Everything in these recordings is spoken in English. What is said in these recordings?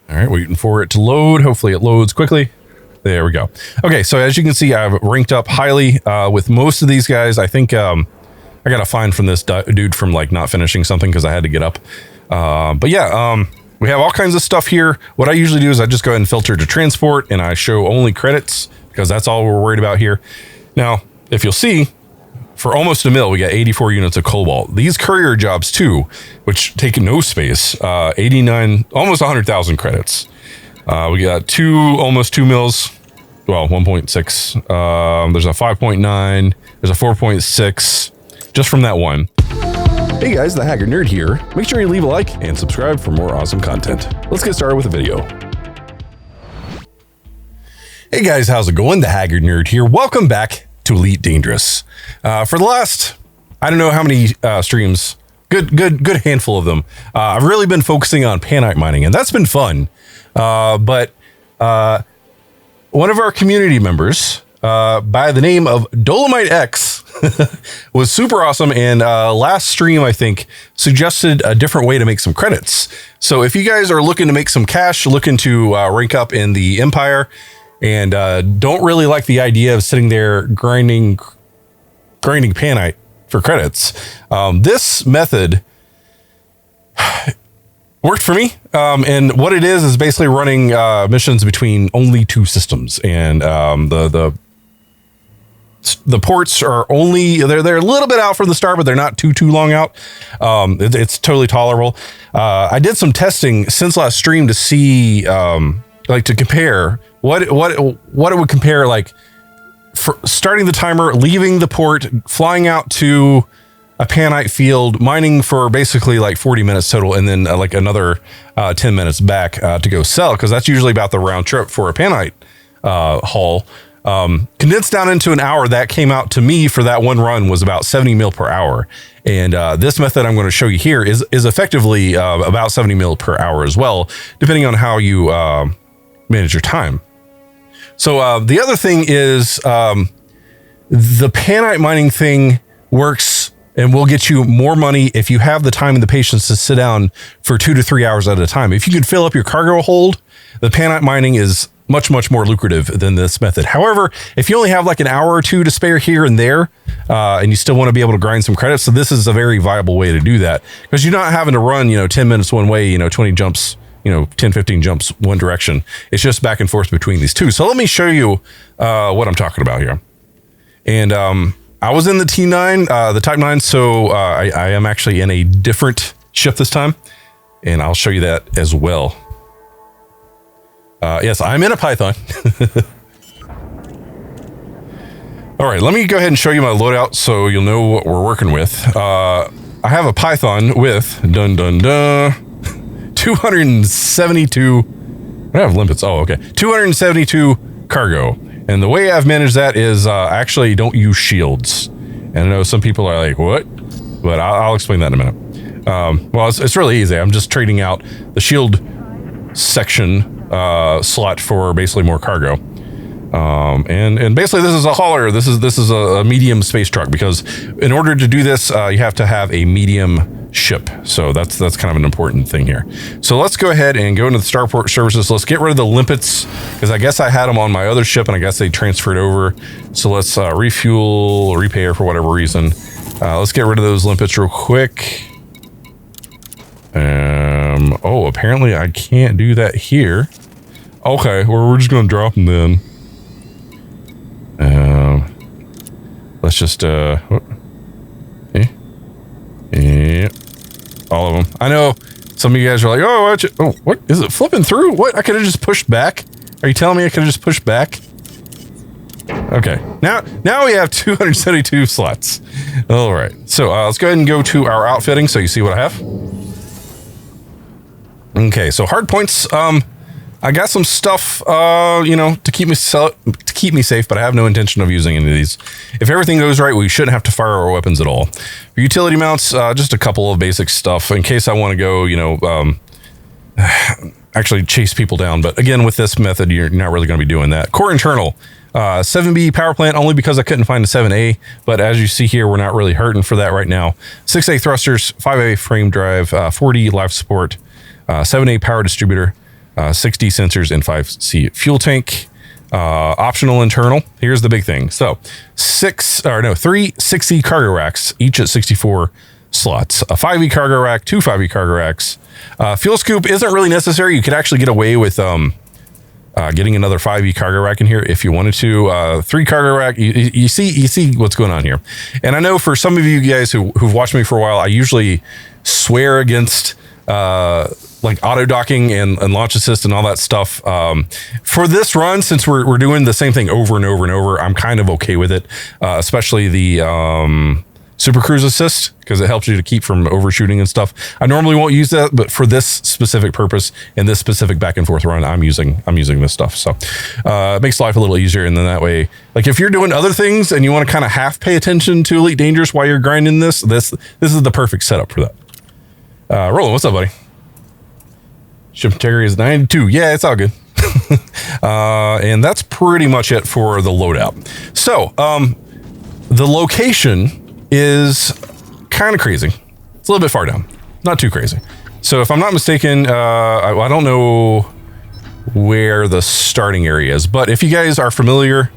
All right, waiting for it to load. Hopefully it loads quickly. There we go. Okay, so as you can see, I've ranked up highly with most of these guys. I think I got a fine from this dude from like not finishing something because I had to get up. But yeah, we have all kinds of stuff here. What I usually do is I just go ahead and filter to transport and I show only credits because that's all we're worried about here. Now, if you'll see, for almost a mil, we got 84 units of cobalt. These courier jobs too, which take no space, 89, almost 100,000 credits. We got almost 2 mils, well, 1.6. There's a 5.9, there's a 4.6, just from that one. Hey guys, 𝙀𝙀𝙀🐻 here. Make sure you leave a like and subscribe for more awesome content. Let's get started with the video. Hey guys, how's it going? 𝙀𝙀𝙀𝙀 here. Welcome back to Elite Dangerous. For the last, I don't know how many streams, good handful of them, I've really been focusing on panite mining, and that's been fun. But one of our community members, by the name of 𝙁𝙚𝙀𝙀𝙀 was super awesome, and last stream I think suggested a different way to make some credits. So if you guys are looking to make some cash, looking to rank up in the Empire, and don't really like the idea of sitting there grinding panite for credits, this method worked for me. And what it is basically running missions between only 2 systems, and the ports are only, they're a little bit out from the start, but they're not too long out. It's totally tolerable. I did some testing since last stream to see, like, to compare what it would compare, like, for starting the timer, leaving the port, flying out to a panite field, mining for basically like 40 minutes total, and then like another 10 minutes back to go sell, because that's usually about the round trip for a panite haul. Condensed down into an hour, that came out to me for that one run was about 70 mil per hour. And this method I'm going to show you here is effectively about 70 mil per hour as well, depending on how you manage your time. So the other thing is the panite mining thing works and will get you more money if you have the time and the patience to sit down for 2 to 3 hours at a time. If you can fill up your cargo hold, the panite mining is much more lucrative than this method. However, if you only have like an hour or 2 to spare here and there, and you still want to be able to grind some credits, so this is a very viable way to do that, because you're not having to run, 10 minutes one way, 20 jumps, 10, 15 jumps one direction. It's just back and forth between these two. So let me show you what I'm talking about here. And I was in the T9, the Type 9, so I am actually in a different ship this time, and I'll show you that as well. Yes, I'm in a Python. All right, let me go ahead and show you my loadout so you'll know what we're working with. I have a Python with 272. I have limpets. Oh, okay. 272 cargo. And the way I've managed that is I actually don't use shields. And I know some people are like, what? But I'll explain that in a minute. Well, it's really easy. I'm just trading out the shield section slot for basically more cargo. And basically this is a hauler. This is a medium space truck, because in order to do this, you have to have a medium ship. So that's kind of an important thing here. So let's go ahead and go into the starport services. Let's get rid of the limpets, because I guess I had them on my other ship and I guess they transferred over. So let's refuel, repair for whatever reason. Let's get rid of those limpets real quick. Oh, apparently I can't do that here. Okay, well, we're just going to drop them then. Let's just, yeah, all of them. I know some of you guys are like, oh, what is it flipping through? What? I could have just pushed back. Are you telling me I could have just pushed back? Okay, now we have 272 slots. All right, so let's go ahead and go to our outfitting so you see what I have. Okay, so hard points. I got some stuff, to keep me safe, but I have no intention of using any of these. If everything goes right, we shouldn't have to fire our weapons at all. For utility mounts, just a couple of basic stuff in case I want to go, actually chase people down. But again, with this method, you're not really going to be doing that. Core internal, 7B power plant, only because I couldn't find a 7A. But as you see here, we're not really hurting for that right now. 6A thrusters, 5A frame drive, 4D life support, 7A power distributor. 60 sensors, and 5C fuel tank. Optional internal. Here's the big thing. So 3 6E cargo racks, each at 64 slots. A 5E cargo rack, 2 5E cargo racks. Fuel scoop isn't really necessary. You could actually get away with getting another 5E cargo rack in here if you wanted to. 3 cargo rack. You see what's going on here. And I know for some of you guys who've watched me for a while, I usually swear against like auto docking and launch assist and all that stuff. For this run, since we're doing the same thing over and over and over, I'm kind of okay with it, especially the super cruise assist, because it helps you to keep from overshooting and stuff. I normally won't use that, but for this specific purpose and this specific back and forth run, I'm using this stuff. So it makes life a little easier. And then that way, like if you're doing other things and you want to kind of half pay attention to Elite Dangerous while you're grinding this is the perfect setup for that. Roland, what's up, buddy? Ship integrity is 92. Yeah, it's all good. And that's pretty much it for the loadout. So the location is kind of crazy. It's a little bit far down, not too crazy. So if I'm not mistaken, I don't know where the starting area is, but if you guys are familiar,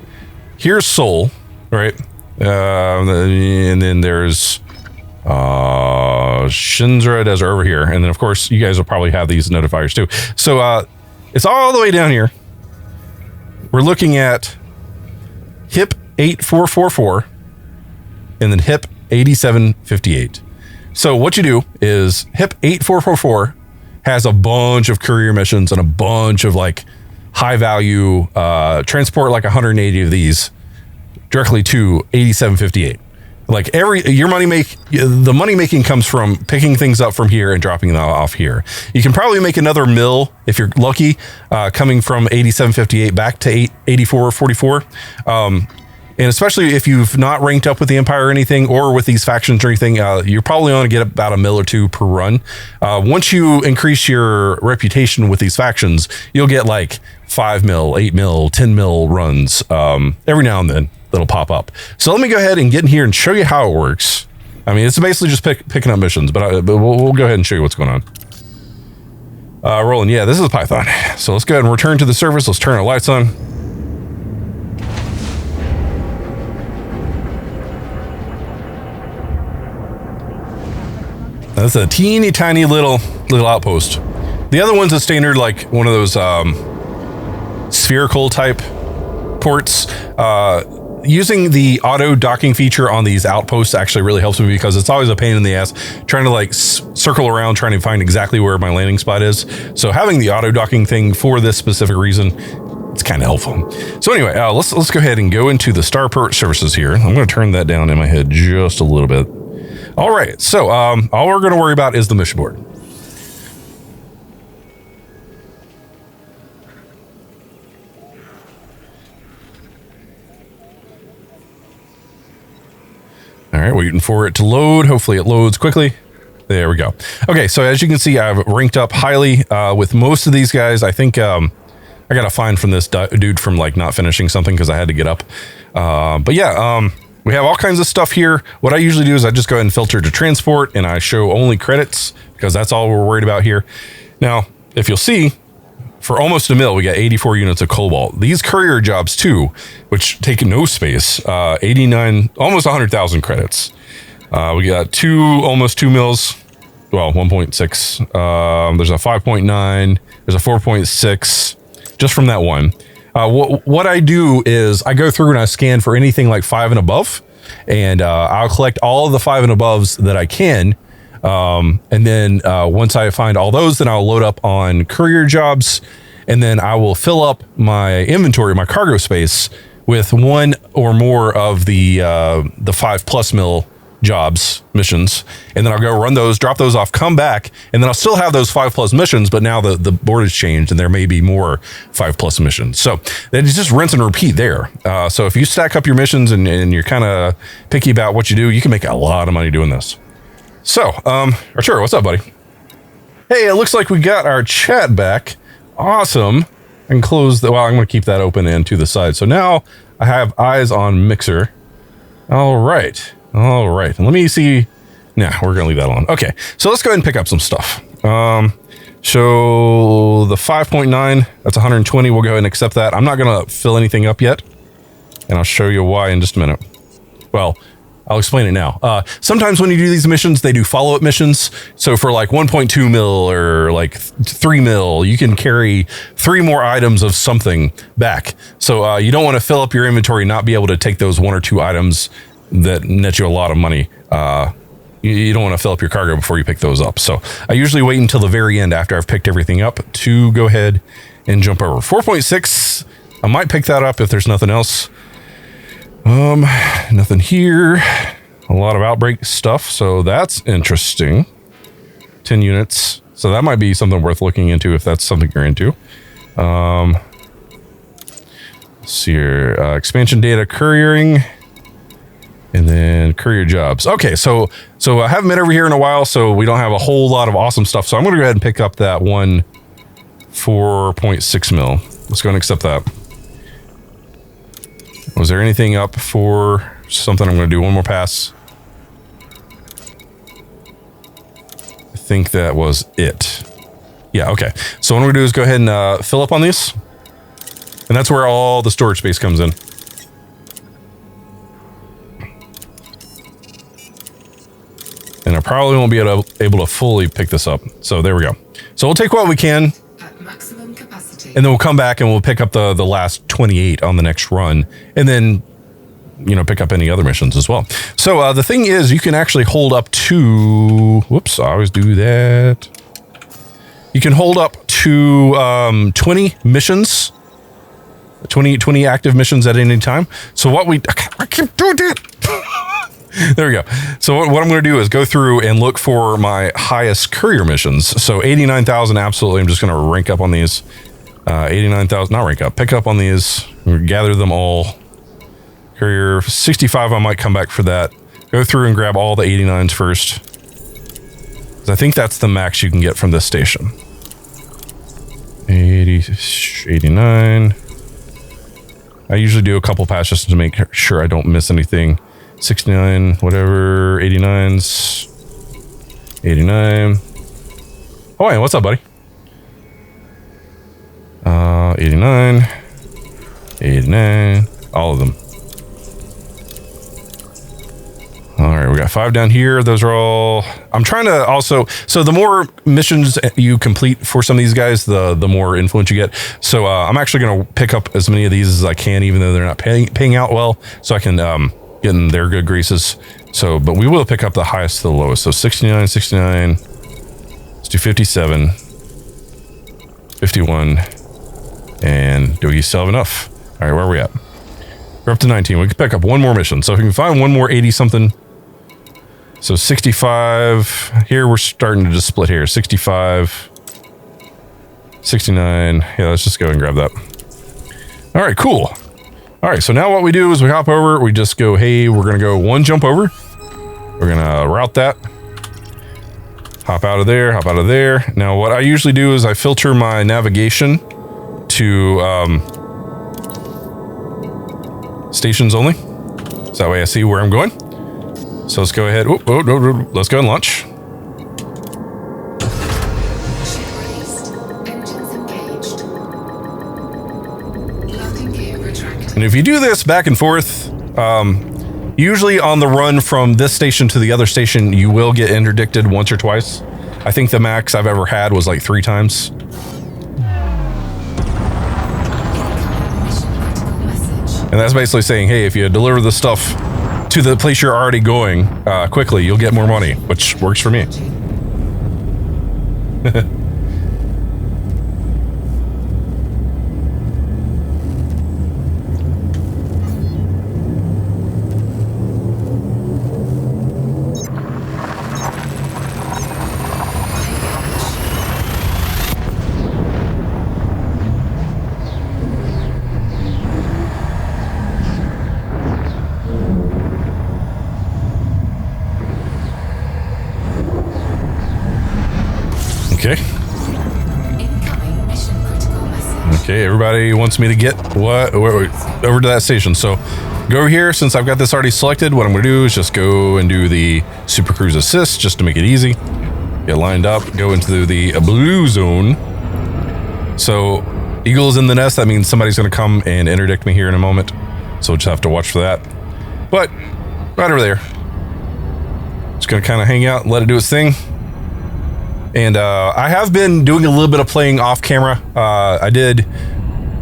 here's Seoul, right? And then there's Shinzra Desert over here. And then of course you guys will probably have these notifiers too. So it's all the way down here. We're looking at HIP 8444 and then HIP 8758. So what you do is HIP 8444 has a bunch of courier missions and a bunch of like high value transport, like 180 of these directly to 8758. Like the money making comes from picking things up from here and dropping them off here. You can probably make another mill if you're lucky, coming from 8758 back to 8444. And especially if you've not ranked up with the Empire or anything, or with these factions or anything, you're probably going to get about a mill or two per run. Once you increase your reputation with these factions, you'll get like 5 mil, 8 mil, 10 mil runs every now and then that'll pop up. So let me go ahead and get in here and show you how it works. I mean, it's basically just picking up missions, but we'll go ahead and show you what's going on. Roland, yeah, this is Python. So let's go ahead and return to the surface. Let's turn our lights on. That's a teeny tiny little outpost. The other one's a standard, like one of those spherical type ports. Using the auto docking feature on these outposts actually really helps me, because it's always a pain in the ass trying to like circle around trying to find exactly where my landing spot is. So having the auto docking thing for this specific reason, it's kind of helpful. So anyway, let's go ahead and go into the starport services here. I'm going to turn that down in my head just a little bit. All right, so all we're going to worry about is the mission board. All right, waiting for it to load. Hopefully it loads quickly. There we go. Okay, so as you can see, I've ranked up highly with most of these guys. I think I got a fine from this dude from like not finishing something because I had to get up. But yeah, we have all kinds of stuff here. What I usually do is I just go ahead and filter to transport, and I show only credits because that's all we're worried about here. Now, if you'll see, for almost a mil, we got 84 units of cobalt. These courier jobs too, which take no space, 89, almost 100,000 credits. We got almost 2 mils, well, 1.6. There's a 5.9, there's a 4.6, just from that one. What I do is I go through and I scan for anything like 5 and above, and I'll collect all of the 5 and above that I can. And then once I find all those, then I'll load up on courier jobs, and then I will fill up my inventory, my cargo space, with 1 or more of the 5+ mil jobs, missions, and then I'll go run those, drop those off, come back, and then I'll still have those 5+ missions, but now the board has changed and there may be more 5+ missions. So then it's just rinse and repeat there. So if you stack up your missions and you're kind of picky about what you do, you can make a lot of money doing this. So, Arturo, what's up, buddy? Hey, it looks like we got our chat back. Awesome. I can close the, well, I'm going to keep that open and to the side. So now I have eyes on Mixer. All right. All right. And let me see. Nah, we're going to leave that alone. Okay. So let's go ahead and pick up some stuff. So the 5.9, that's 120. We'll go ahead and accept that. I'm not going to fill anything up yet, and I'll show you why in just a minute. Well, I'll explain it now. Sometimes when you do these missions, they do follow-up missions. So for like 1.2 mil or like 3 mil, you can carry 3 more items of something back. So you don't want to fill up your inventory and not be able to take those 1 or 2 items that net you a lot of money. You don't want to fill up your cargo before you pick those up. So I usually wait until the very end after I've picked everything up to go ahead and jump over. 4.6, I might pick that up if there's nothing else. Nothing here. A lot of outbreak stuff, so that's interesting. 10 units. So that might be something worth looking into if that's something you're into. Let's see here. Expansion data, couriering, and then courier jobs. Okay, so I haven't been over here in a while, so we don't have a whole lot of awesome stuff. So I'm going to go ahead and pick up that one 4.6 mil. Let's go and accept that. Was there anything up for something? I'm going to do one more pass. I think that was it. Yeah, okay. So what I'm going to do is go ahead and fill up on these. And that's where all the storage space comes in. And I probably won't be able to fully pick this up. So there we go. So we'll take what we can. And then we'll come back and we'll pick up the last 28 on the next run. And then, you know, pick up any other missions as well. So the thing is, you can actually hold up to... Whoops, I always do that. You can hold up to 20 missions. 20 active missions at any time. So what we... I keep doing it! There we go. So what I'm going to do is go through and look for my highest courier missions. So 89,000, absolutely. I'm just going to rank up on these. 89,000, not rank up, pick up on these, gather them all. Courier 65, I might come back for that. Go through and grab all the 89s first. 'Cause I think that's the max you can get from this station. 89. I usually do a couple passes to make sure I don't miss anything. 69, whatever, 89s. 89. Oh, hey, what's up, buddy? 89, 89, all of them. All right, we got 5 down here. Those are all, I'm trying to also, so the more missions you complete for some of these guys, the more influence you get. So I'm actually going to pick up as many of these as I can, even though they're not paying out well, so I can get in their good graces. So, but we will pick up the highest to the lowest. So 69, 69, let's do 57, 51. And do we still have enough? All right, where are we at? We're up to 19. We can pick up one more mission. So if we can find one more 80 something. So 65. Here we're starting to just split here. 65. 69. Yeah, let's just go and grab that. All right, cool. All right, so now what we do is we hop over. We just go, hey, we're going to go 1 jump over. We're going to route that. Hop out of there, hop out of there. Now what I usually do is I filter my navigation to stations only. So that way I see where I'm going. So let's go ahead. Let's go and launch. And if you do this back and forth, usually on the run from this station to the other station, you will get interdicted once or twice. I think the max I've ever had was like 3 times. And that's basically saying, hey, if you deliver the stuff to the place you're already going quickly, you'll get more money, which works for me. Okay. Okay, everybody wants me to get over to that station. So go over here. Since I've got this already selected, what I'm going to do is just go and do the Super Cruise Assist just to make it easy. Get lined up, go into the blue zone. So, eagle is in the nest. That means somebody's going to come and interdict me here in a moment. So we'll just have to watch for that. But, right over there. Just going to kind of hang out and let it do its thing. And I have been doing a little bit of playing off camera. I did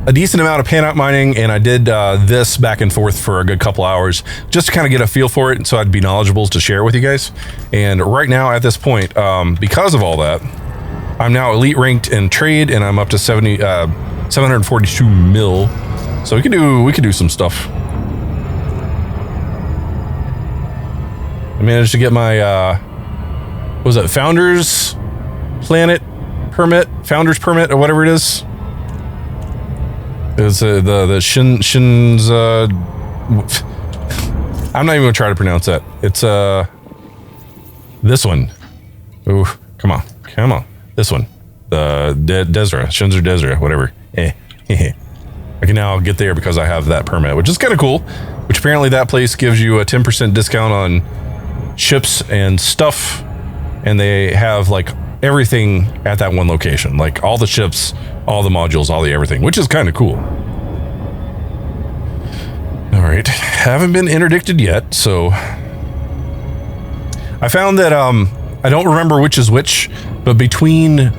a decent amount of pan-out mining, and I did this back and forth for a good couple hours just to kind of get a feel for it, so I'd be knowledgeable to share with you guys. And right now at this point, because of all that, I'm now elite ranked in trade, and I'm up to 742 mil. So we could do some stuff. I managed to get my what was it, Founders Planet permit, Founders permit, or whatever it is. It's the Shins. I'm not even gonna try to pronounce that. It's this one. Ooh, come on. This one. The 𝙬𝙬𝙬𝙬, Shins or 𝙬𝙬𝙬, whatever. I can now get there because I have that permit, which is kind of cool. Which apparently that place gives you a 10% discount on ships and stuff, and they have like everything at that one location, like all the ships, all the modules, all the everything, which is kind of cool. All right, haven't been interdicted yet, so I found that I don't remember which is which, but between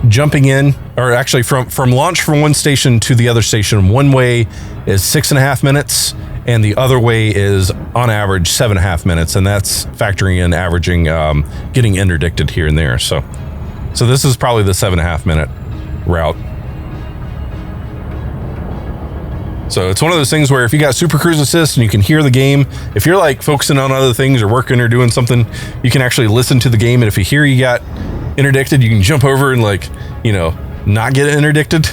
jumping in, or actually from launch from one station to the other station, one way is 6.5 minutes, and the other way is on average 7.5 minutes, and that's factoring in averaging getting interdicted here and there. So this is probably the 7.5 minute route. So it's one of those things where if you got Super Cruise Assist and you can hear the game, if you're like focusing on other things or working or doing something, you can actually listen to the game. And if you hear you got interdicted, you can jump over and, like, you know, not get interdicted,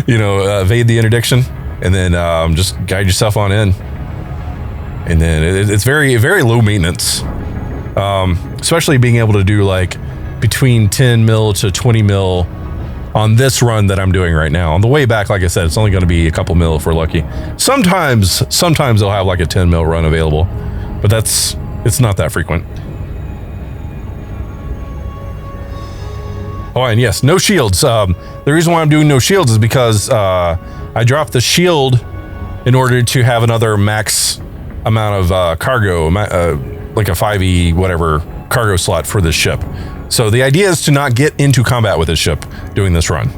you know, evade the interdiction, and then just guide yourself on in. And then it's very, very low maintenance, especially being able to do like between 10 mil to 20 mil on this run that I'm doing right now. On the way back, like I said, it's only going to be a couple mil if we're lucky. Sometimes they'll have like a 10 mil run available, but it's not that frequent. Oh, and yes, no shields. The reason why I'm doing no shields is because I dropped the shield in order to have another max amount of cargo, like a 5e whatever cargo slot for this ship. So the idea is to not get into combat with this ship doing this run.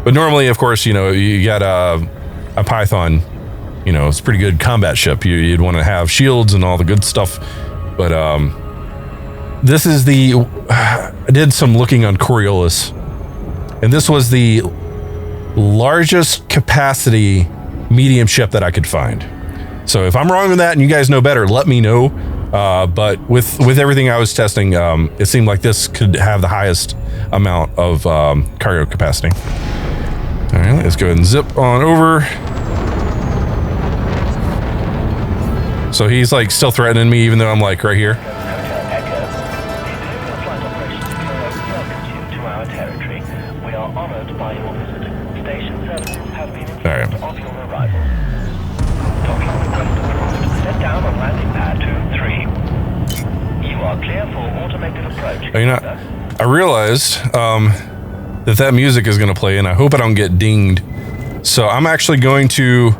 But normally, of course, you know, you got a Python, you know, it's a pretty good combat ship. You'd want to have shields and all the good stuff. But this is I did some looking on Coriolis, and this was the largest capacity medium ship that I could find. So if I'm wrong with that and you guys know better, let me know. But with everything I was testing, it seemed like this could have the highest amount of cargo capacity. All right, let's go ahead and zip on over. So he's like still threatening me even though I'm like right here. All right. You know, I realized that music is going to play, and I hope I don't get dinged. So I'm actually going to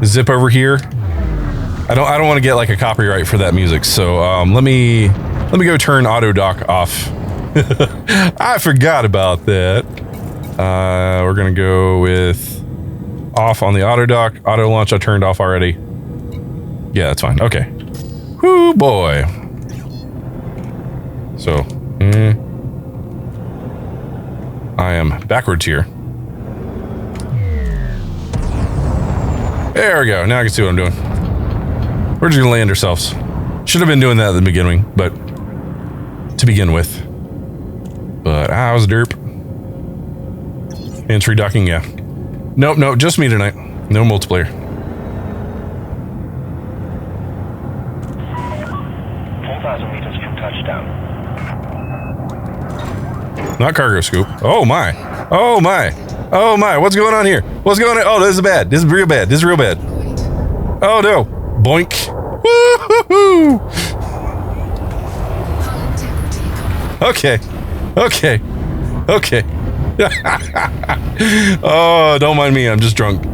zip over here. I don't want to get like a copyright for that music. So let me go turn auto dock off. I forgot about that. We're gonna go with off on the auto dock. Auto launch I turned off already. Yeah, that's fine. Okay. Whoo boy. So I am backwards here. There we go. Now I can see what I'm doing. We're just gonna land ourselves. Should have been doing that at the beginning, but to begin with. But I was a derp. Entry docking, yeah. Nope, just me tonight. No multiplayer. 4,000 meters from touchdown. Not cargo scoop. Oh my. Oh my. Oh my. What's going on here? What's going on? Oh, this is bad. This is real bad. This is real bad. Oh no. Boink. Woo-hoo-hoo. Okay. Okay. Okay. Oh, don't mind me. I'm just drunk.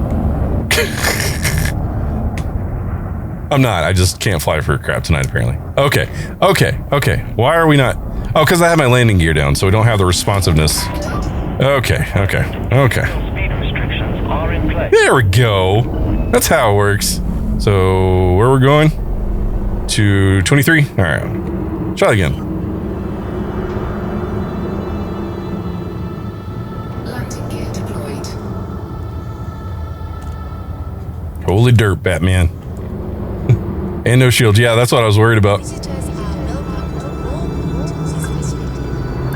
I'm not. I just can't fly for crap tonight, apparently. Okay. Okay. Okay. Why are we not? Oh, because I have my landing gear down, so we don't have the responsiveness. Okay. Okay. Okay. Speed restrictions are in place. There we go. That's how it works. So, where we're going? To 23? All right. Try again. Landing gear deployed. Holy dirt, Batman. And no shield. Yeah, that's what I was worried about. Visitors are welcome to all points of this facility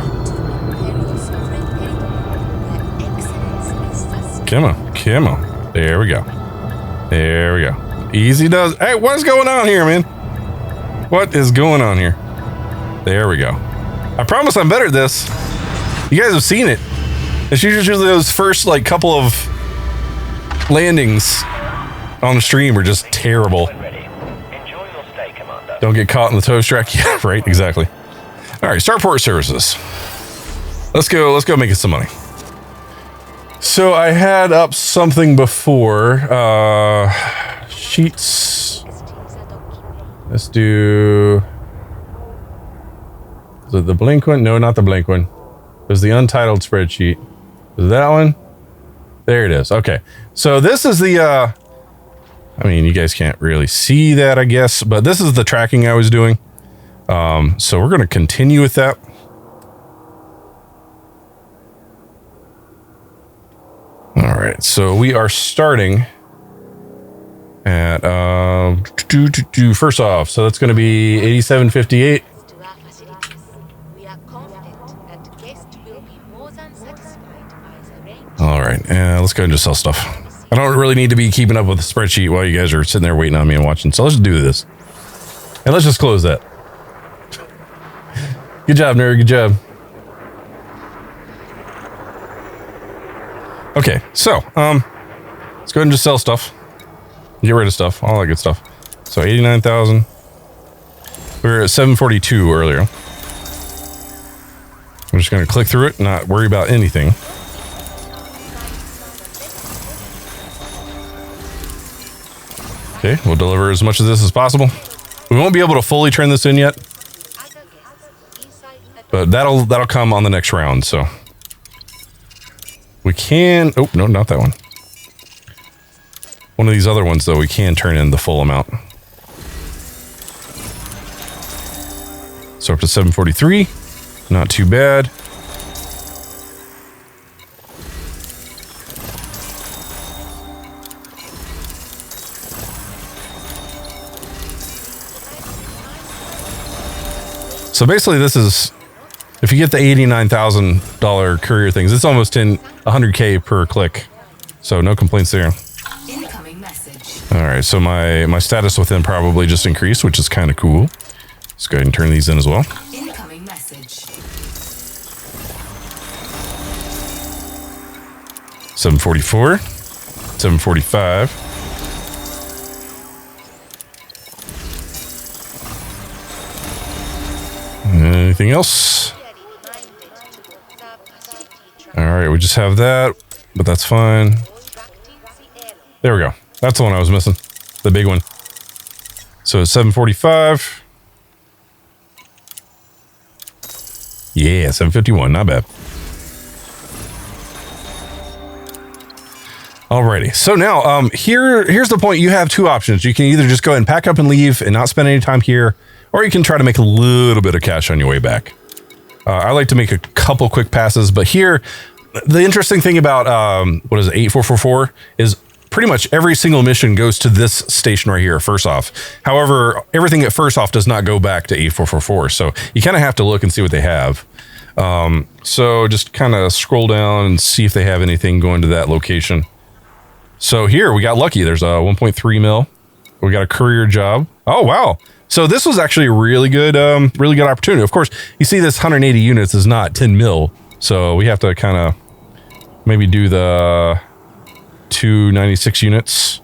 and to Imperial Sovereign Territory, where excellence is sustained. Come on. Come on. There we go. There we go. Easy does. Hey, what's going on here, man? What is going on here? There we go. I promise I'm better at this. You guys have seen it. It's usually those first, like, couple of landings on the stream are just terrible. When ready, enjoy your stay, Commander. Don't get caught in the tow track. Yeah, right, exactly. All right, Starport Services. Let's go make it some money. So I had up something before. Sheets. Let's do... Is it the blank one? No, not the blank one. There's the untitled spreadsheet. Is it that one? There it is. Okay. So this is the... I mean, you guys can't really see that, I guess, but this is the tracking I was doing. So we're going to continue with that. All right, so we are starting at first off. So that's going to be 8758. To our facilities, we are confident that guests will be more than satisfied by the range. All right, let's go and just sell stuff. I don't really need to be keeping up with the spreadsheet while you guys are sitting there waiting on me and watching. So let's just do this, and let's just close that. Good job, nerd. Good job. Okay, so let's go ahead and just sell stuff. Get rid of stuff, all that good stuff. So 89,000. We were at 742 earlier. I'm just going to click through it, not worry about anything. Okay, we'll deliver as much of this as possible. We won't be able to fully turn this in yet, but that'll come on the next round. So we can. Oh no, not that one. One of these other ones, though, we can turn in the full amount. So up to 743. Not too bad. So basically this is, if you get the $89,000 courier things, it's almost 100K per click. So no complaints there. Incoming message. All right, so my status with them probably just increased, which is kind of cool. Let's go ahead and turn these in as well. Incoming message. 744, 745. Anything else? All right, we just have that, but that's fine. There we go. That's the one I was missing. The big one. So it's 745. Yeah, 751. Not bad. Alrighty. So now, here's the point. You have two options. You can either just go ahead and pack up and leave and not spend any time here, or you can try to make a little bit of cash on your way back. I like to make a couple quick passes, but here, the interesting thing about, 8444 is pretty much every single mission goes to this station right here, first off. However, everything at first off does not go back to 8444. So you kind of have to look and see what they have. So just kind of scroll down and see if they have anything going to that location. So here we got lucky. There's a 1.3 mil. We got a courier job. Oh, wow. So this was actually a really good opportunity. Of course, you see this 180 units is not 10 mil. So we have to kind of maybe do the 296 units.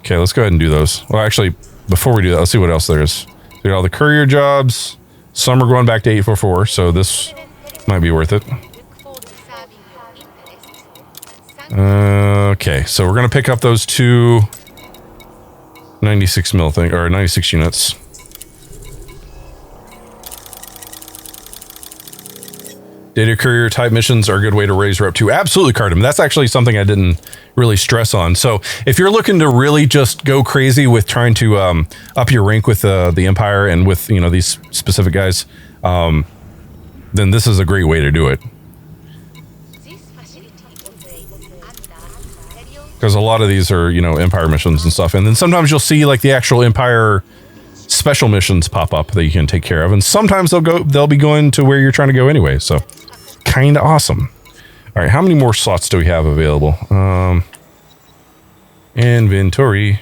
Okay, let's go ahead and do those. Well, actually, before we do that, let's see what else there is. We got all the courier jobs. Some are going back to 844, so this might be worth it. Okay, so we're gonna pick up those two 96 mil thing, or 96 units. Data courier type missions are a good way to raise rep too. Absolutely, Cardam. That's actually something I didn't really stress on. So if you're looking to really just go crazy with trying to up your rank with the Empire and with, you know, these specific guys, then this is a great way to do it. Because a lot of these are, you know, Empire missions and stuff. And then sometimes you'll see like the actual Empire special missions pop up that you can take care of. And sometimes they'll be going to where you're trying to go anyway. So kind of awesome. All right, how many more slots do we have available? Inventory.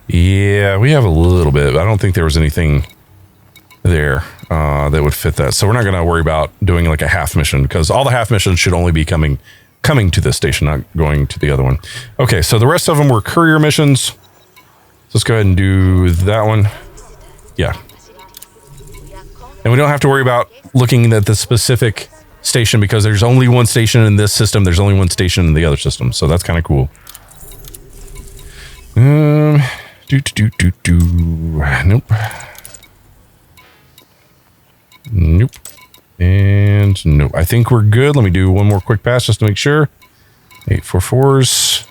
Yeah, we have a little bit. I don't think there was anything there that would fit that. So we're not going to worry about doing like a half mission, because all the half missions should only be coming to this station, not going to the other one. Okay, so the rest of them were courier missions. Let's go ahead and do that one. Yeah. And we don't have to worry about looking at the specific station, because there's only one station in this system. There's only one station in the other system. So that's kind of cool. Nope. Nope. And nope. I think we're good. Let me do one more quick pass just to make sure. 844s.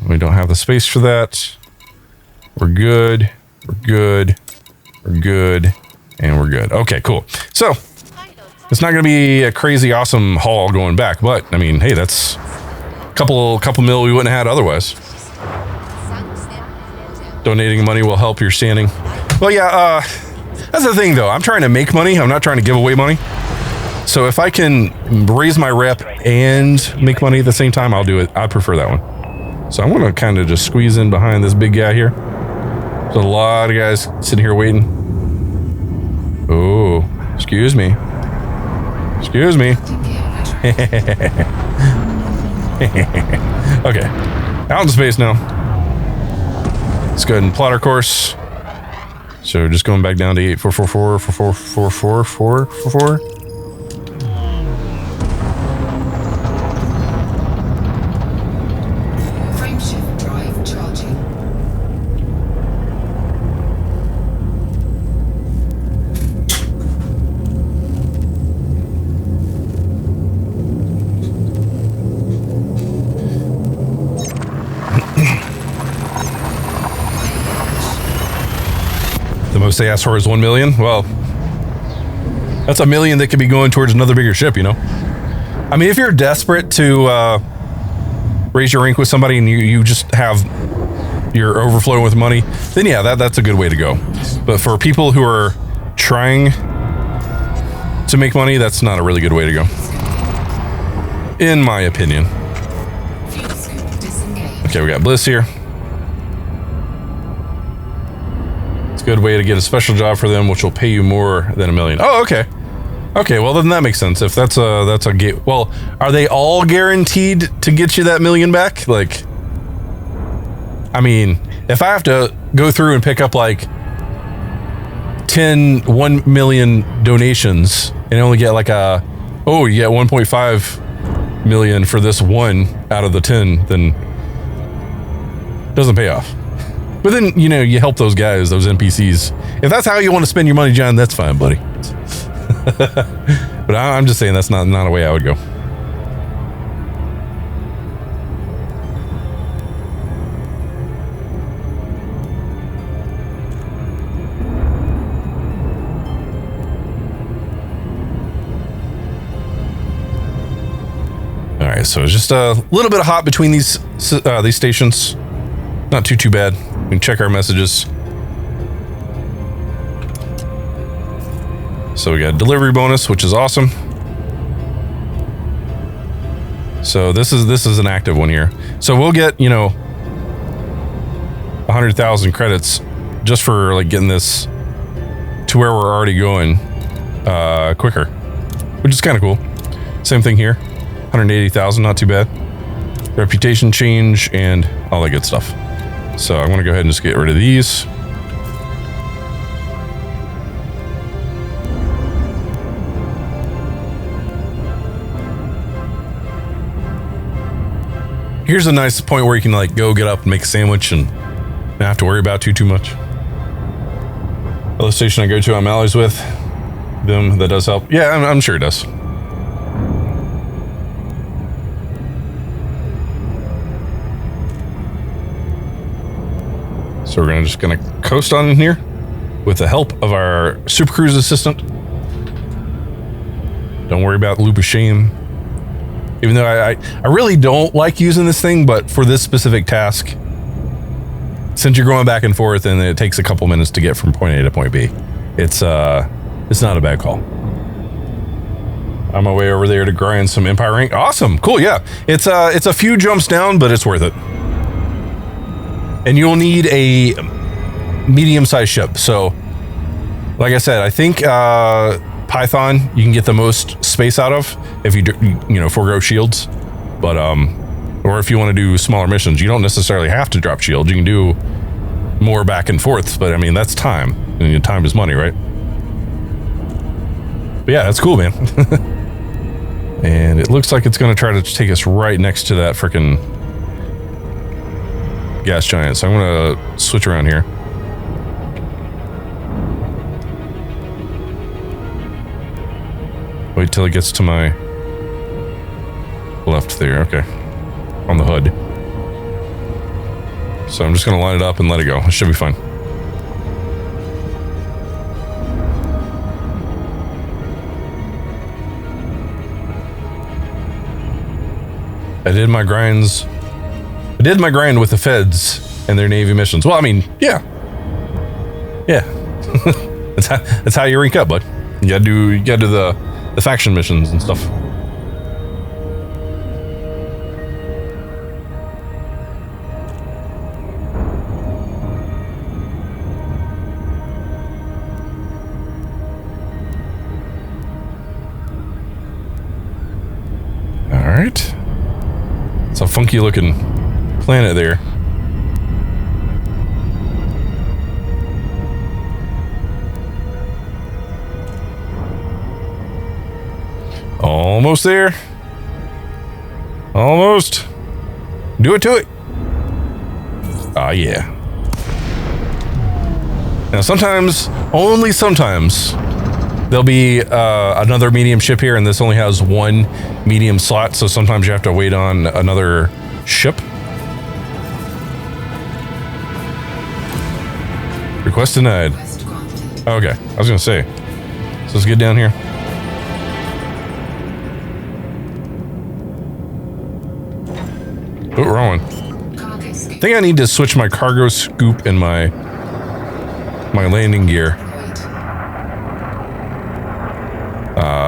We don't have the space for that. We're good. We're good. We're good. And we're good. Okay, cool. So it's not going to be a crazy awesome haul going back, but I mean, hey, that's a couple mil we wouldn't have had otherwise. Donating money will help your standing. Well, yeah, that's the thing though. I'm trying to make money. I'm not trying to give away money. So if I can raise my rep and make money at the same time, I'll do it. I prefer that one. So I'm going to kind of just squeeze in behind this big guy here. There's a lot of guys sitting here waiting. Oh, excuse me. Excuse me. Okay, out in space now. Let's go ahead and plot our course. So just going back down to 84444444444. Frameshift drive charging. The most they asked for is 1 million. Well, that's $1 million that could be going towards another bigger ship, you know? I mean, if you're desperate to raise your rank with somebody and you just have, you're overflowing with money, then yeah, that's a good way to go. But for people who are trying to make money, that's not a really good way to go, in my opinion. Okay, we got Bliss here. Good way to get a special job for them, which will pay you more than $1 million. Oh, okay. Okay, well then that makes sense. If that's a gate. Well, are they all guaranteed to get you that $1 million back? Like, I mean, if I have to go through and pick up like 1 million donations and only get like you get 1.5 million for this one out of the 10, then it doesn't pay off. But then, you know, you help those guys, those NPCs. If that's how you want to spend your money, John, that's fine, buddy. But I'm just saying that's not a way I would go. All right, so it's just a little bit of hot between these stations. Not too bad. We can check our messages. So we got a delivery bonus, which is awesome. So this is an active one here. So we'll get, you know, 100,000 credits just for like getting this to where we're already going quicker, which is kind of cool. Same thing here, 180,000, not too bad. Reputation change and all that good stuff. So I'm going to go ahead and just get rid of these. Here's a nice point where you can like go get up and make a sandwich and not have to worry about too much. Other station I go to, I'm allies with them. That does help. Yeah, I'm sure it does. So we're just gonna coast on in here with the help of our Super Cruise assistant. Don't worry about loop of shame. Even though I really don't like using this thing, but for this specific task, since you're going back and forth and it takes a couple minutes to get from point A to point B, it's not a bad call. On my way over there to grind some Empire rank. Awesome, cool, yeah. It's a few jumps down, but it's worth it. And you'll need a medium-sized ship. So, like I said, I think Python you can get the most space out of if you forego shields. But or if you want to do smaller missions, you don't necessarily have to drop shields. You can do more back and forth. But I mean, that's time, and time is money, right? But yeah, that's cool, man. And it looks like it's going to try to take us right next to that frickin' gas giant. So I'm going to switch around here. Wait till it gets to my left there. Okay. On the hood. So I'm just going to line it up and let it go. It should be fine. I did my grinds. I did my grind with the feds and their Navy missions. Well, I mean, yeah. Yeah. that's how you rank up, bud. You gotta do the faction missions and stuff. All right. It's a funky looking planet there. Almost there. Almost. Do it to it. Ah, yeah. Now sometimes, only sometimes, there'll be another medium ship here, and this only has one medium slot, so sometimes you have to wait on another ship. Request denied. Okay, I was gonna say. So let's get down here. Oh, wrong one. I think I need to switch my cargo scoop and my landing gear.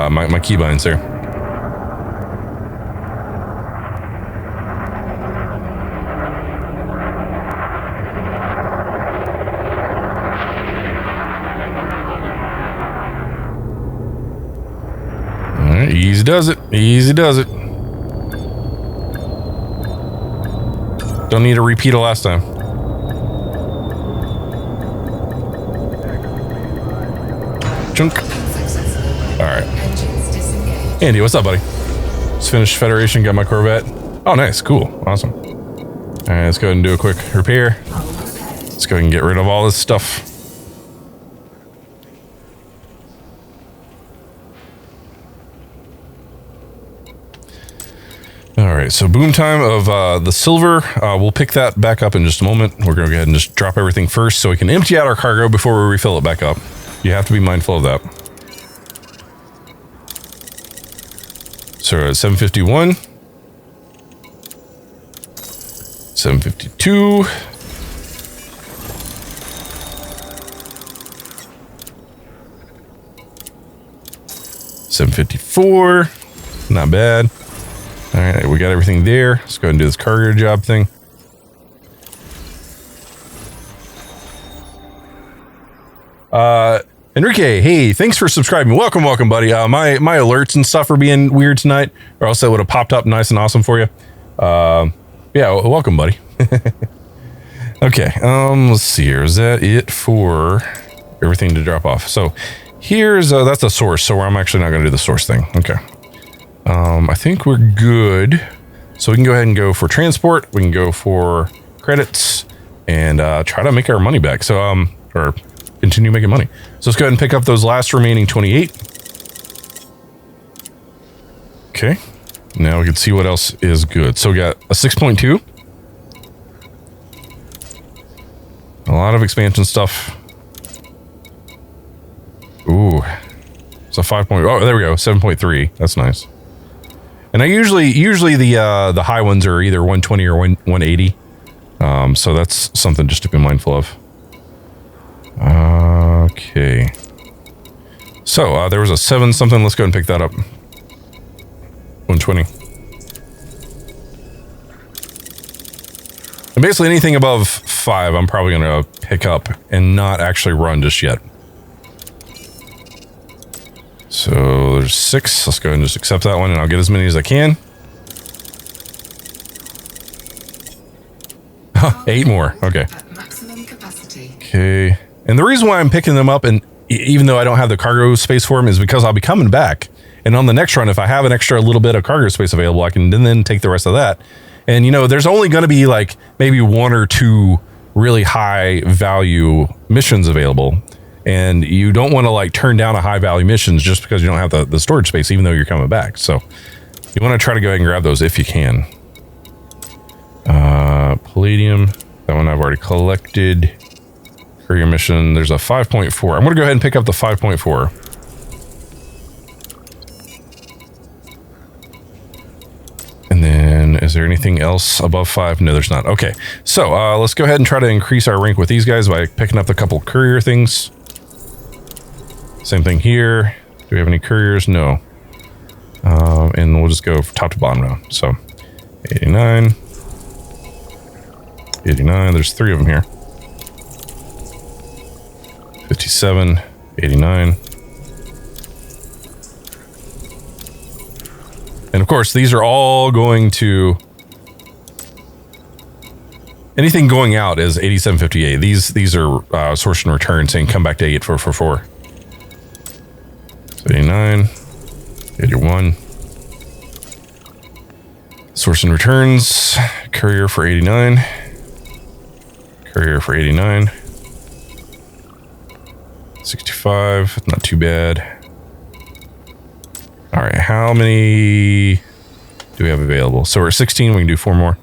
My keybinds there. All right, easy does it. Easy does it. Don't need a repeat of last time. Chunk. All right. Andy, what's up, buddy? Just finished Federation, got my Corvette. Oh, nice, cool, awesome. All right, let's go ahead and do a quick repair. Let's go ahead and get rid of all this stuff. All right, so boom time of the silver. We'll pick that back up in just a moment. We're gonna go ahead and just drop everything first so we can empty out our cargo before we refill it back up. You have to be mindful of that. So we're at 751. 752. 754. Not bad. All right, we got everything there. Let's go ahead and do this cargo job thing. Enrique, hey, thanks for subscribing. Welcome, buddy. My alerts and stuff are being weird tonight, or else it would have popped up nice and awesome for you. Yeah, welcome, buddy. Okay, let's see here. Is that it for everything to drop off? So here's, that's a source, so I'm actually not going to do the source thing. Okay. I think we're good. So we can go ahead and go for transport. We can go for credits and try to make our money back. So, or continue making money. So let's go ahead and pick up those last remaining 28. Okay. Now we can see what else is good. So we got a 6.2. A lot of expansion stuff. Ooh. It's a 5. Oh, there we go. 7.3. That's nice. And I usually the high ones are either 120 or 180. So that's something just to be mindful of. Okay. So there was a 7 something. Let's go ahead and pick that up. 120. And basically anything above 5, I'm probably going to pick up and not actually run just yet. So there's 6. Let's go ahead and just accept that one, and I'll get as many as I can. 8 more. Okay. At maximum capacity. Okay. And the reason why I'm picking them up, and even though I don't have the cargo space for them, is because I'll be coming back. And on the next run, if I have an extra little bit of cargo space available, I can then take the rest of that. And, you know, there's only going to be like maybe 1 or 2 really high value missions available. And you don't want to like turn down a high value missions just because you don't have the storage space, even though you're coming back. So you want to try to go ahead and grab those if you can. Palladium, that one I've already collected. Courier mission, there's a 5.4. I'm going to go ahead and pick up the 5.4. And then, is there anything else above 5? No, there's not. Okay, so let's go ahead and try to increase our rank with these guys by picking up a couple courier things. Same thing here. Do we have any couriers? No. And we'll just go top to bottom now. So, 89. 89, there's 3 of them here. 57, 89. And of course, these are all going to... Anything going out is 8758. These are source and return saying come back to 8444. So 89, 81. Source and returns, courier for 89. Courier for 89. 65, not too bad. All right, how many do we have available? So we're at 16, we can do 4 more.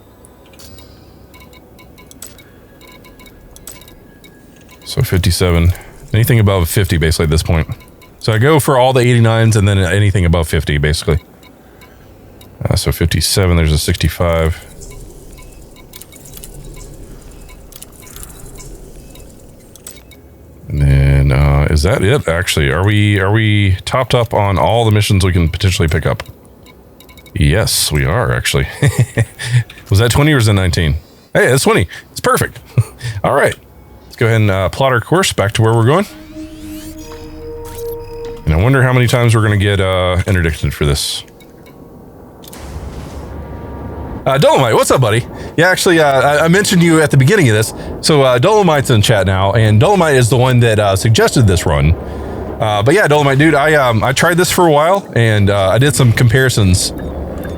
So 57, anything above 50 basically at this point. So I go for all the 89s and then anything above 50 basically. So 57, there's a 65. And then, is that it? Actually, are we topped up on all the missions we can potentially pick up? Yes, we are actually. Was that 20 or was that 19? Hey, that's 20. It's perfect. All right, let's go ahead and plot our course back to where we're going. And I wonder how many times we're going to get interdicted for this. Dolomite, what's up, buddy? Yeah, actually, I mentioned you at the beginning of this. So Dolomite's in chat now, and Dolomite is the one that suggested this run. But yeah, Dolomite, dude, I tried this for a while, and I did some comparisons,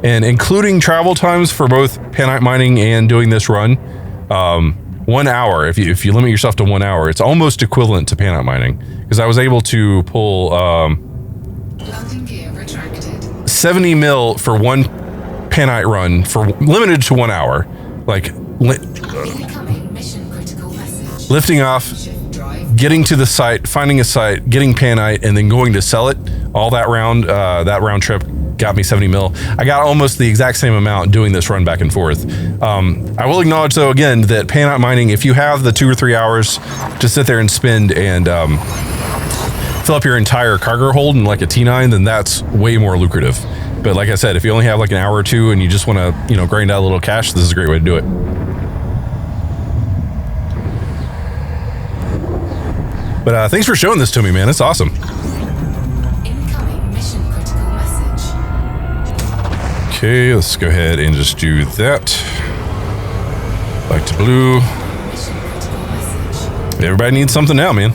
and including travel times for both Panite mining and doing this run. 1 hour, if you limit yourself to 1 hour, it's almost equivalent to Panite mining, because I was able to pull Landing gear retracted. 70 mil for one Panite run for limited to 1 hour, like Incoming mission critical message. lifting off, Shift drive. getting to the site, finding a site, getting Panite, and then going to sell it. All that round trip got me 70 mil. I got almost the exact same amount doing this run back and forth. I will acknowledge though again that Panite mining, if you have the 2 or 3 hours to sit there and spend and fill up your entire cargo hold in like a T9, then that's way more lucrative. But like I said, if you only have like an hour or 2 and you just want to, you know, grind out a little cash, this is a great way to do it. But thanks for showing this to me, man. It's awesome. Incoming mission critical message. Okay, let's go ahead and just do that. Back to blue. Mission critical message. Everybody needs something now, man.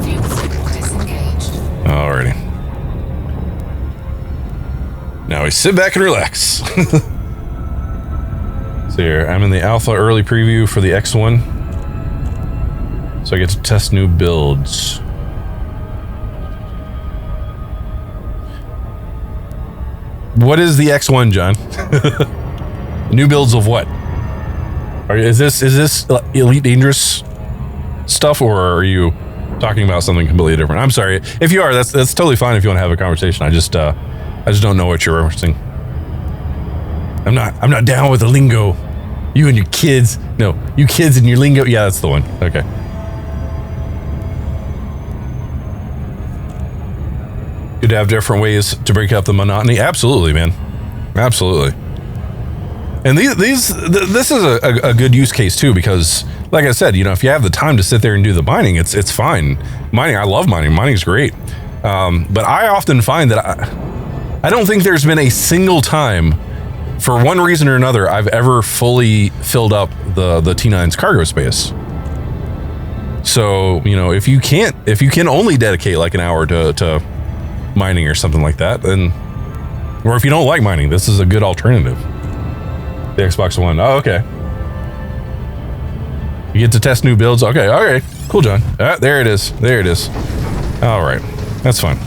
Fuel signal disengaged. Alrighty. Now we sit back and relax. So here, I'm in the alpha early preview for the X1. So I get to test new builds. What is the X1, John? New builds of what? Is this Elite Dangerous stuff, or are you talking about something completely different? I'm sorry. If you are, that's totally fine if you want to have a conversation. I just don't know what you're referencing. I'm not down with the lingo. You and your kids. No, you kids and your lingo. Yeah, that's the one. Okay. Good to have different ways to break up the monotony. Absolutely, man. Absolutely. And this is a good use case too, because like I said, you know, if you have the time to sit there and do the mining, it's fine. Mining, I love mining. Mining's great. But I often find that I don't think there's been a single time, for one reason or another, I've ever fully filled up the T9's cargo space. So, you know, if you can only dedicate like an hour to mining or something like that, then, or if you don't like mining, this is a good alternative. The Xbox One. Oh, okay. You get to test new builds. Okay, cool, John. There it is. There it is. All right, that's fine.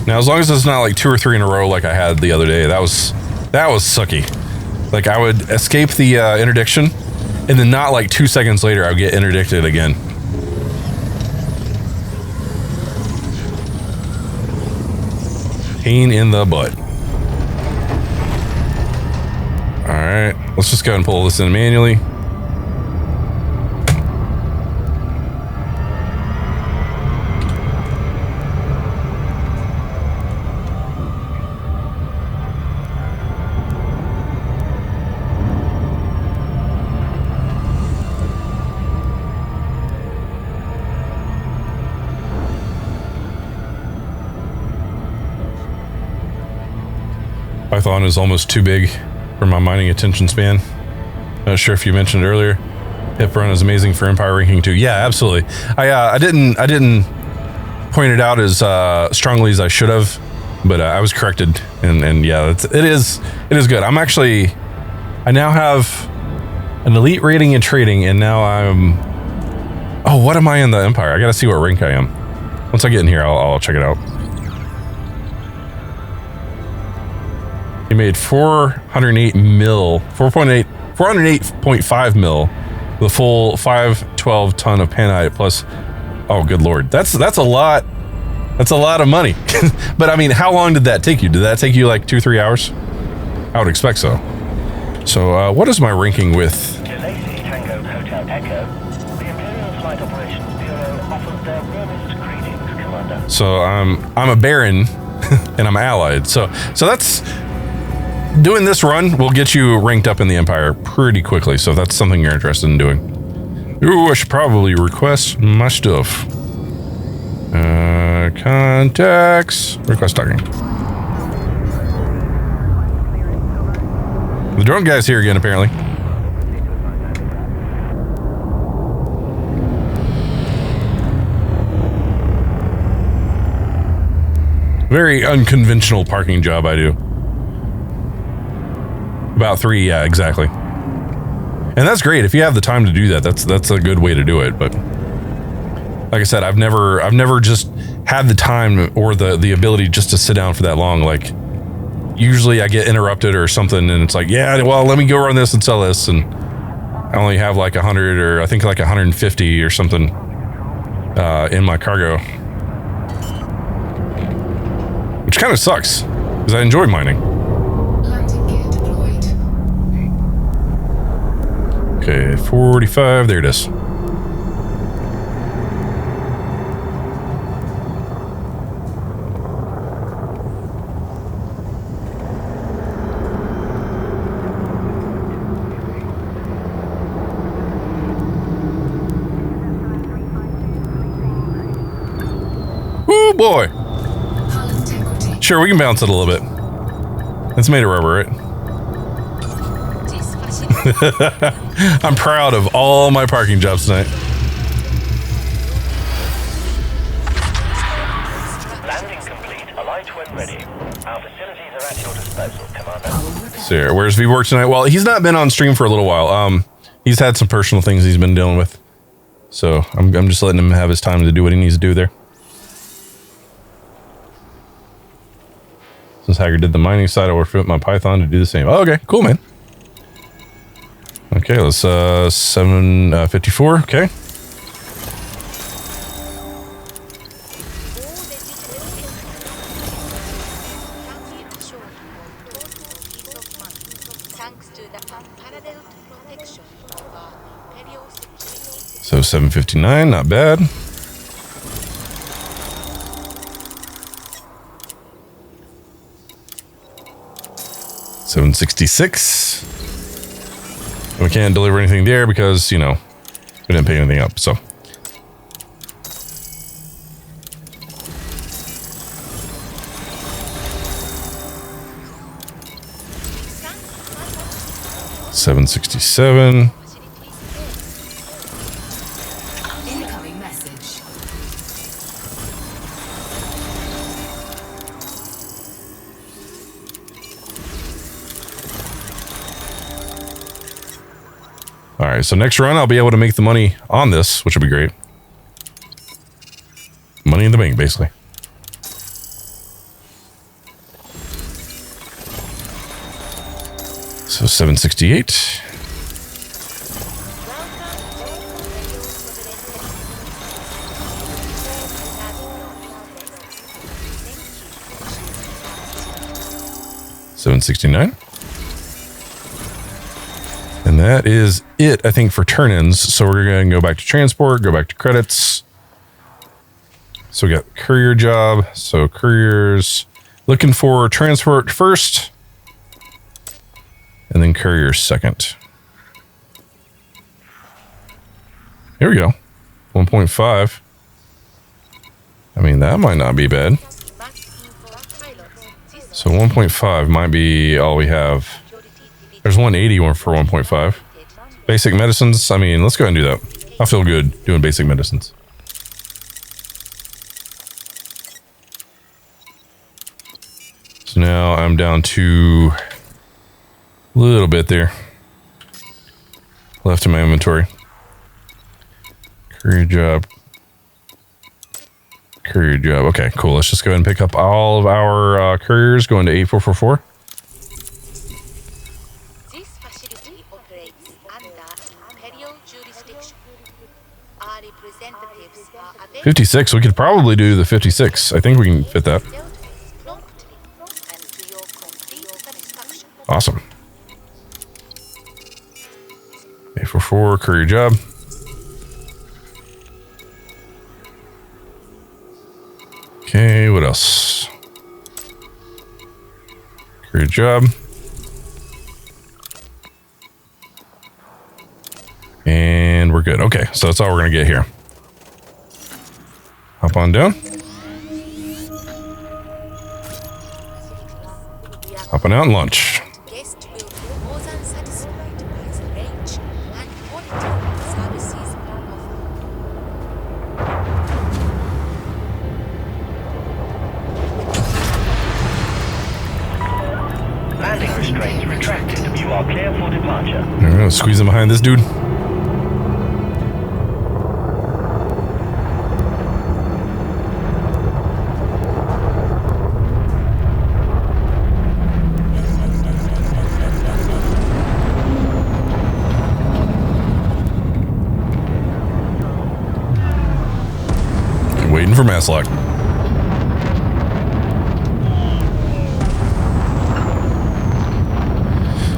Now, as long as it's not like 2 or 3 in a row like I had the other day, that was sucky. Like I would escape the interdiction, and then not like 2 seconds later, I would get interdicted again. Pain in the butt. All right, let's just go ahead and pull this in manually. Python is almost too big for my mining attention span. Not sure if you mentioned earlier. Hip run is amazing for Empire ranking too. Yeah, absolutely. I didn't point it out as strongly as I should have, but I was corrected, and yeah, it is good. I now have an elite rating in trading, and now oh, what am I in the Empire? I gotta see what rank I am. Once I get in here, I'll check it out. He made 408 mil, 408.5 mil, the full 512 ton of panite plus. Oh, good lord, that's a lot. That's a lot of money. But I mean, how long did that take you? Did that take you like 2-3 hours? I would expect so. So, what is my ranking with? To Lacey Tango Hotel Echo, the Imperial Flight Operations Bureau offers their warmest greetings, Commander. So I'm a Baron, and I'm allied. So that's. Doing this run will get you ranked up in the Empire pretty quickly, so if that's something you're interested in doing. Ooh, I should probably request my stuff. Contacts. Request talking. The drone guy's here again, apparently. Very unconventional parking job I do. About 3, yeah, exactly. And that's great. If you have the time to do that, that's a good way to do it. But like I said, I've never just had the time or the ability just to sit down for that long. Like usually I get interrupted or something, and it's like, yeah, well, let me go run this and sell this, and I only have like 100 or I think like 150 or something in my cargo, which kind of sucks because I enjoy mining. Okay, 45, there it is. Woo boy! Sure, we can bounce it a little bit. It's made of rubber, right? I'm proud of all my parking jobs tonight. Landing complete. Right when ready. Our facilities are at your disposal, Commander. So where's V-Work tonight? Well, he's not been on stream for a little while. He's had some personal things he's been dealing with. So I'm just letting him have his time to do what he needs to do there. Since Haggard did the mining side, I will fit my Python to do the same. Oh, okay, cool, man. Okay, let's 754. Okay. Thanks to the unparalleled protection of our 𝙬𝙤𝙢𝙢𝙢. So 759, not bad. $766. We can't deliver anything there because, you know, we didn't pick anything up, so. $767. Incoming message. All right, so next run, I'll be able to make the money on this, which will be great. Money in the bank, basically. So 768. $769. And that is it, I think, for turn-ins. So we're going to go back to transport, go back to credits. So we got courier job. So couriers looking for transport first. And then courier second. Here we go. 1.5. I mean, that might not be bad. So 1.5 might be all we have. There's 180 for 1.5. Basic medicines. I mean, let's go ahead and do that. I feel good doing basic medicines. So now I'm down to a little bit there left in my inventory. Courier job. Courier job. Okay, cool. Let's just go ahead and pick up all of our couriers going to 8444. This facility operates under imperial jurisdiction. Our representatives are available 56. We could probably do the 56. I think we can fit that. promptly and to your complete satisfaction. Awesome. 844, courier job. Okay, what else? Courier job. And we're good. Okay, so that's all we're going to get here. Hop on down. Hopping out and lunch. Guests will be more than satisfied by the range and quality of services offered. Landing restraints retracted. You are clear for departure. All right, let's squeeze in behind this dude. Waiting for mass lock.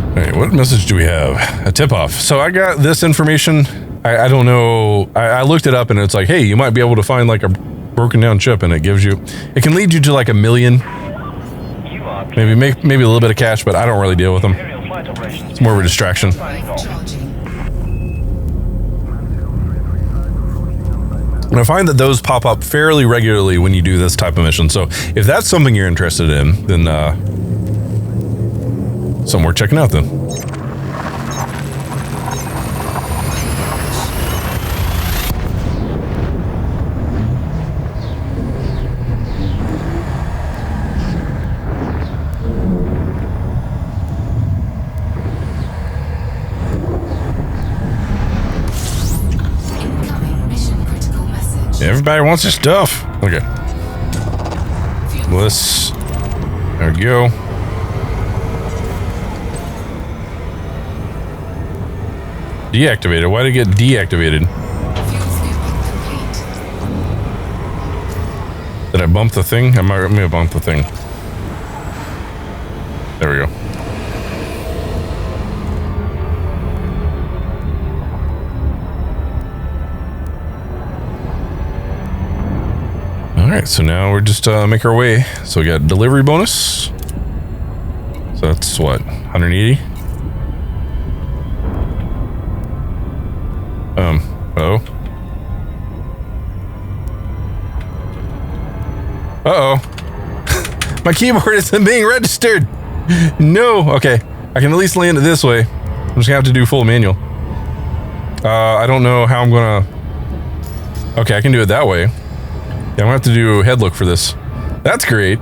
All right, what message do we have? A tip-off. So I got this information. I don't know. I looked it up and it's like, hey, you might be able to find like a broken down chip, and it gives you, it can lead you to like $1 million. You are Maybe a little bit of cash, but I don't really deal with them. Imperial flight operations. It's more of a distraction. Signing off. Charging. And I find that those pop up fairly regularly when you do this type of mission. So if that's something you're interested in, then something worth checking out then. Everybody wants their stuff. Okay. Let's... There we go. Deactivated. Why did it get deactivated? Did I bump the thing? I may have bumped the thing. There we go. Alright, so now we're just make our way. So we got delivery bonus. So that's what, 180? Uh-oh. Uh-oh. My keyboard isn't being registered. No. Okay. I can at least land it this way. I'm just gonna have to do full manual. I don't know how I'm gonna... Okay, I can do it that way. Yeah, I'm gonna have to do head look for this. That's great.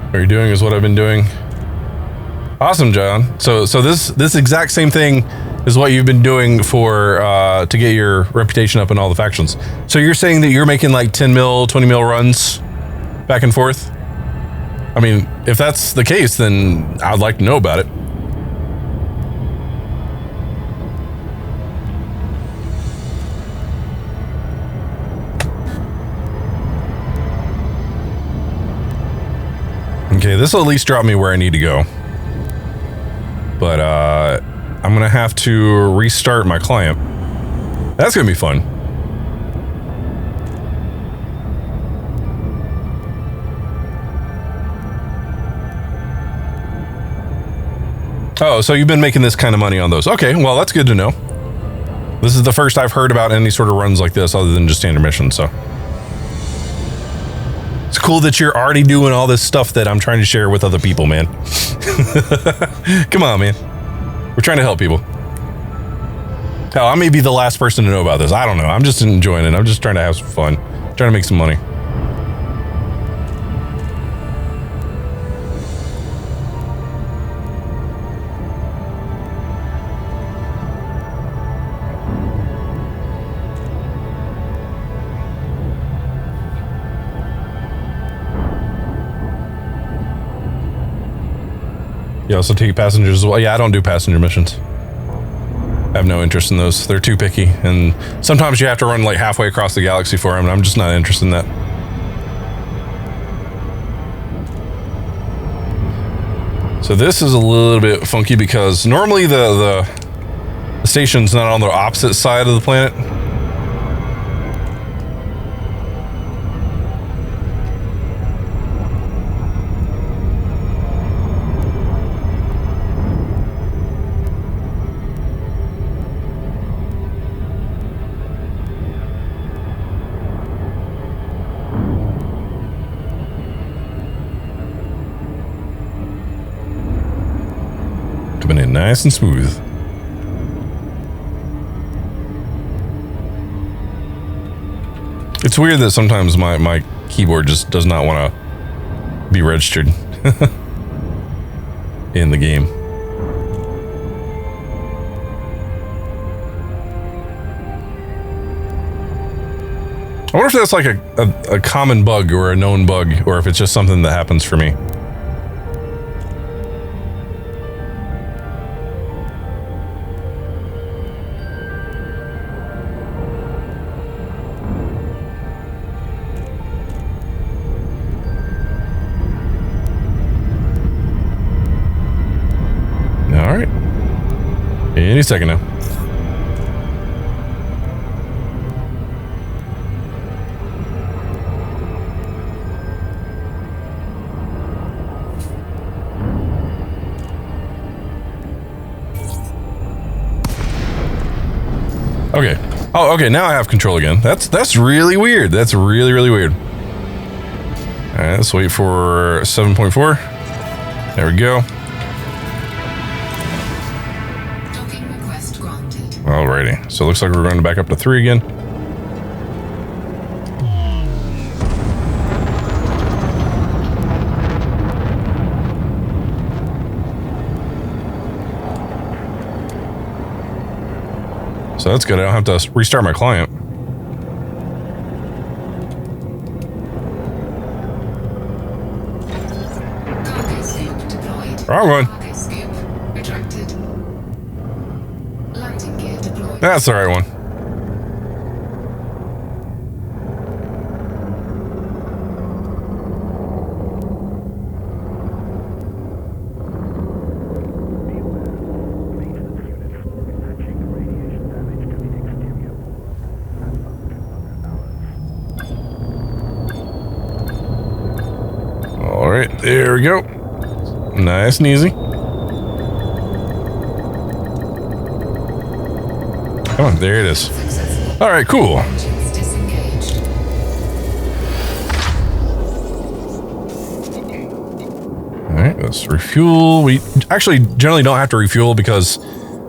What you're doing is what I've been doing. Awesome, John. So this exact same thing is what you've been doing for to get your reputation up in all the factions. So you're saying that you're making like 10 mil, 20 mil runs back and forth? I mean, if that's the case, then I'd like to know about it. Okay, this will at least drop me where I need to go. But I'm gonna have to restart my client. That's gonna be fun. Oh, so you've been making this kind of money on those. Okay, well, that's good to know. This is the first I've heard about any sort of runs like this other than just standard missions, so. It's cool that you're already doing all this stuff that I'm trying to share with other people, man. Come on, man. We're trying to help people. Hell, I may be the last person to know about this. I don't know. I'm just enjoying it. I'm just trying to have some fun. Trying to make some money. You also take passengers as well? Yeah, I don't do passenger missions. I have no interest in those. They're too picky, and sometimes you have to run like halfway across the galaxy for them, and I'm just not interested in that. So this is a little bit funky because normally the station's not on the opposite side of the planet. Coming in nice and smooth. It's weird that sometimes my keyboard just does not want to be registered in the game. I wonder if that's like a common bug or a known bug, or if it's just something that happens for me. All right. Any second now. Okay. Oh, okay. Now I have control again. That's really weird. That's really, really weird. All right. Let's wait for 7.4. There we go. Alrighty, so it looks like we're going back up to 3 again. So that's good. I don't have to restart my client. Cargo scoop deployed. Wrong one. Cargo scoop retracted. Landing gear deployed. That's the right one. All right, there we go. Nice and easy. Come on, there it is. Successful. All right, cool. Engines disengaged. All right, let's refuel. We actually generally don't have to refuel because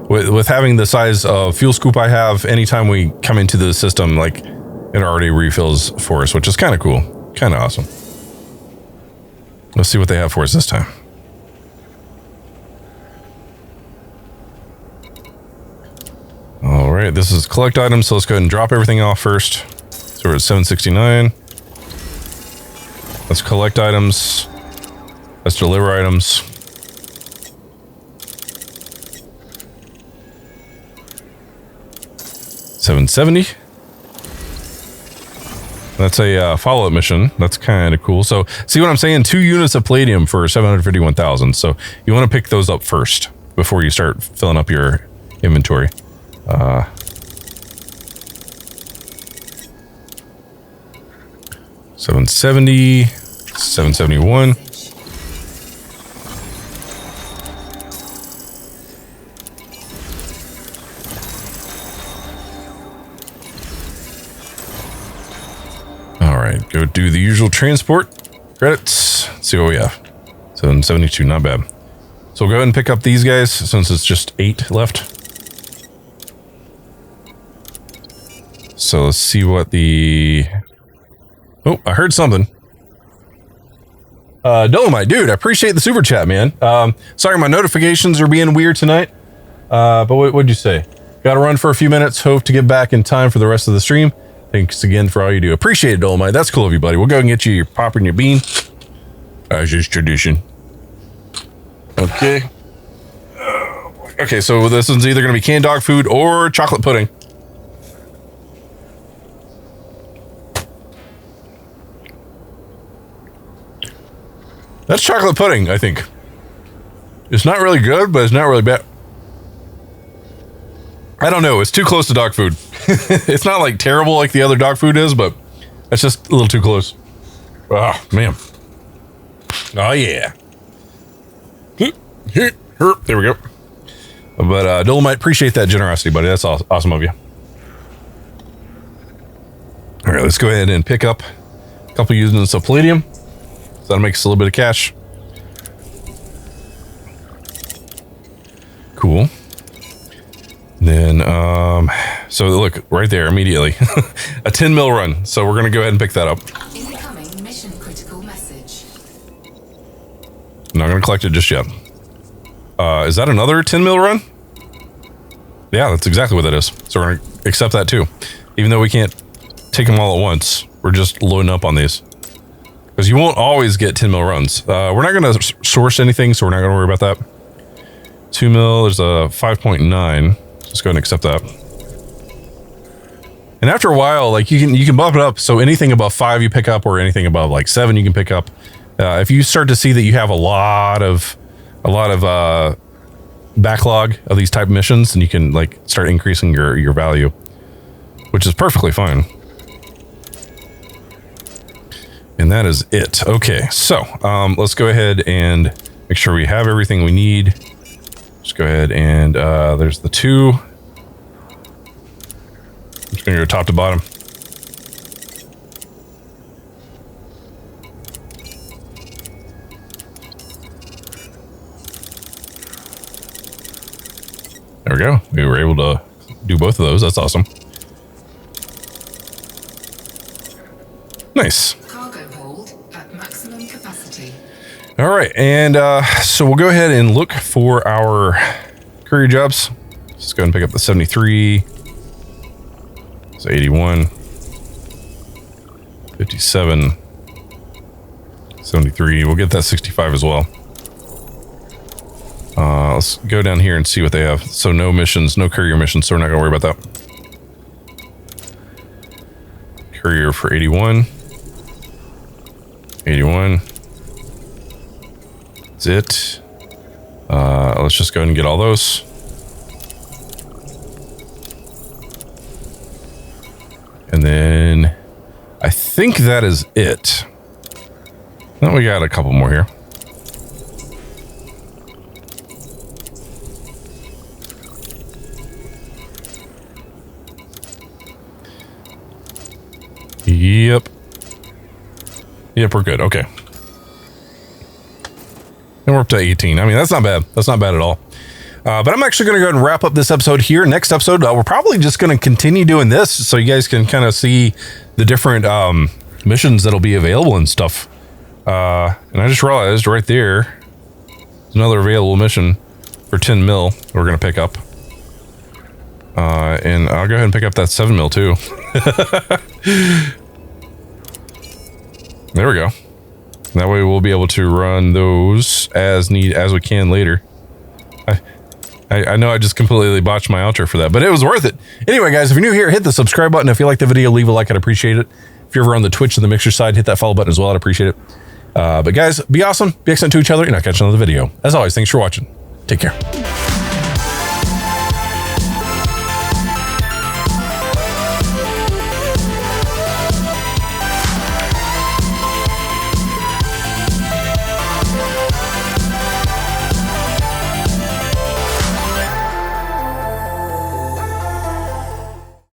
with having the size of fuel scoop I have, anytime we come into the system, like it already refills for us, which is kind of cool, kind of awesome. Let's see what they have for us this time. All right, this is collect items, so let's go ahead and drop everything off first. So we're at 769. Let's collect items. Let's deliver items. $770. That's a follow-up mission. That's kind of cool. So see what I'm saying? 2 units of palladium for 751,000. So you want to pick those up first before you start filling up your inventory. 770, 771. All right, go do the usual transport credits. Let's see what we have. 772, not bad. So we'll go ahead and pick up these guys since it's just 8 left. So let's see what the... Oh, I heard something. Dolomite, dude, I appreciate the super chat, man. Sorry, my notifications are being weird tonight. But what'd you say? Got to run for a few minutes. Hope to get back in time for the rest of the stream. Thanks again for all you do. Appreciate it, Dolomite. That's cool of you, buddy. We'll go and get you your popper and your bean. As is tradition. Okay. Okay, so this one's either going to be canned dog food or chocolate pudding. That's chocolate pudding, I think. It's not really good, but it's not really bad. I don't know. It's too close to dog food. It's not like terrible like the other dog food is, but it's just a little too close. Oh, man. Oh, yeah. There we go. But Dolomite, appreciate that generosity, buddy. That's awesome of you. All right, let's go ahead and pick up a couple units of palladium. So that'll make us a little bit of cash. Cool. Then, so look, right there, immediately. A 10 mil run. So we're going to go ahead and pick that up. Incoming mission critical message. I'm not going to collect it just yet. Is that another 10 mil run? Yeah, that's exactly what that is. So we're going to accept that too. Even though we can't take them all at once, we're just loading up on these. Because you won't always get 10 mil runs. We're not going to source anything, so we're not going to worry about that. 2 mil, there's a 5.9. Just go ahead and accept that. And after a while, like you can bump it up. So anything above 5 you pick up, or anything above like 7 you can pick up. If you start to see that you have a lot of backlog of these type of missions, and you can like start increasing your value, which is perfectly fine. And that is it. Okay, so let's go ahead and make sure we have everything we need. Just go ahead and there's the 2. I'm just gonna go top to bottom. There we go. We were able to do both of those. That's awesome. Nice. Cargo hold at maximum capacity. All right, and so we'll go ahead and look for our courier jobs. Let's go ahead and pick up the 73. So 81, 57, 73. We'll get that 65 as well. Let's go down here and see what they have. So no missions, no courier missions, so we're not going to worry about that. Courier for 81. 81. That's it. Let's just go ahead and get all those. And then I think that is it. Then we got a couple more here. Yep. Yep, we're good. Okay. And we're up to 18. I mean, that's not bad. That's not bad at all. But I'm actually going to go ahead and wrap up this episode here. Next episode, we're probably just going to continue doing this so you guys can kind of see the different missions that'll be available and stuff. And I just realized right there, there's another available mission for 10 mil that we're going to pick up. And I'll go ahead and pick up that 7 mil too. There we go. That way we'll be able to run those as we can later. I know I just completely botched my outro for that, but it was worth it. Anyway, guys, if you're new here, hit the subscribe button. If you like the video, leave a like. I'd appreciate it. If you're ever on the Twitch and the Mixer side, hit that follow button as well. I'd appreciate it. But guys, be awesome, be excellent to each other, and I'll catch you on another video. As always, thanks for watching. Take care.